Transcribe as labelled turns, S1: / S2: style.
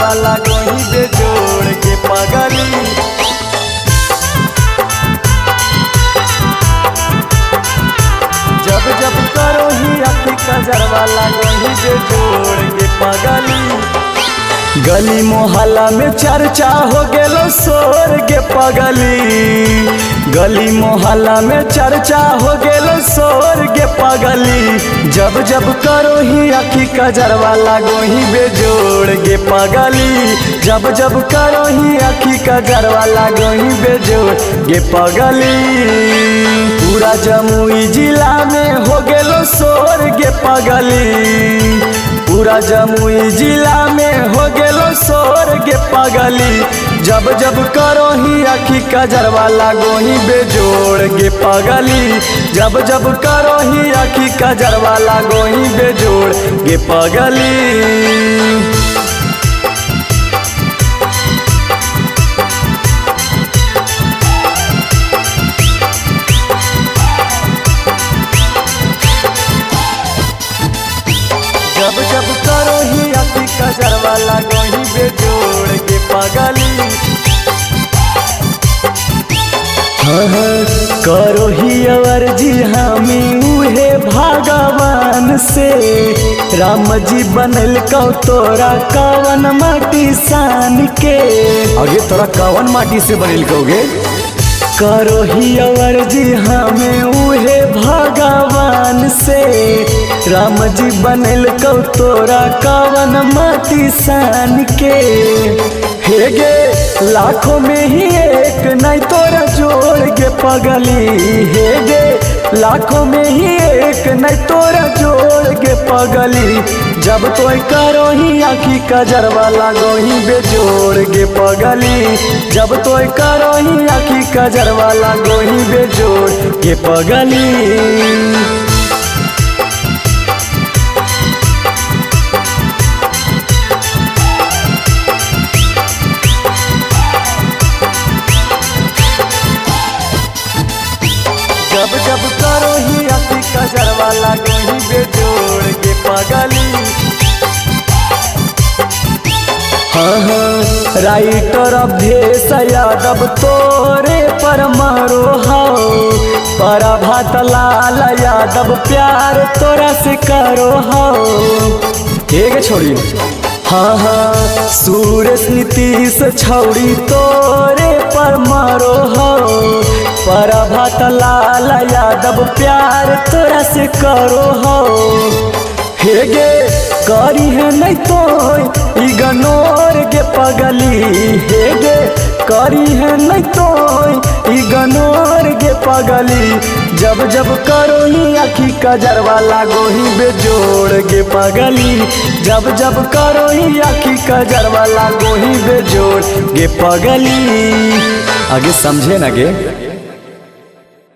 S1: कजरवा लागोही बेजोड़ के पगली। जब जब करो ही आखी कजरवा लागोही बेजोड़ के पगली। गली मोहल्ला में चर्चा हो गेलो शोर के पगली। गली मोहल्ला में चर्चा हो गेलो शोर के पगली। जब जब करो ही आखी कजरवा लागोही बेजोड़ के पगली। जब जब करो ही आखी कजरवा लागोही बेजोड़ के पगली। पूरा जमुई जिला में हो गेलो शोर के पगली। पूरा जमुई जिला में हो गेलो शोर के पगली। जब जब करो ही आखी कजरवा लागोही बेजोड़ के पगली। जब जब करो ही आखी कजरवा लागोही बेजोड़ के पगली। जब जब करो ही आखी कजरवा लागोही बेजोड़ के पगली। करो ही अर्जी हमी उहे भगवान से। राम जी बनल कौ तोरा कवन माटी सान के। आगे तोरा कवन माटी से बनल कहोगे। करो ही अर्जी हमें उहे भगवान से। राम जी बनल कौ तोरा कवन माटी सान के। हे गे लाखों में ही एक नहीं तोरा जोड़ के पगली। हे गे लाखों में ही एक नहीं तोरा जोड़ के पगली। जब तो करो ही आखी कजरवा लागोही बेजोड़ के पगली। जब तो करो ही आखी कजरवा लागोही बेजोड़ के पगली। जब जब करो ही आखी कजरवा लागोही बेजोड़ के पगली। राइटर अभेश यादव तोरे पर मारो हाओ। प्रभात लाल यादव प्यार तोरा से करो हाओ। एक छोड़ी सुरेश नीतीश छौड़ी तोरे पर मारो हाओ। प्रभात लाल यादव प्यार तोरा से करो हाओ। हे गे करी है नहीं तो इग्नोर के पगली। हे गे करी है नहीं तो इग्नोर के पगली। जब जब करो ही आखी कजरवा लागोही बेजोड़ के पगली। जब जब करो ही आखी कजरवा लागोही बेजोड़ के पगली। आगे समझे ना गे।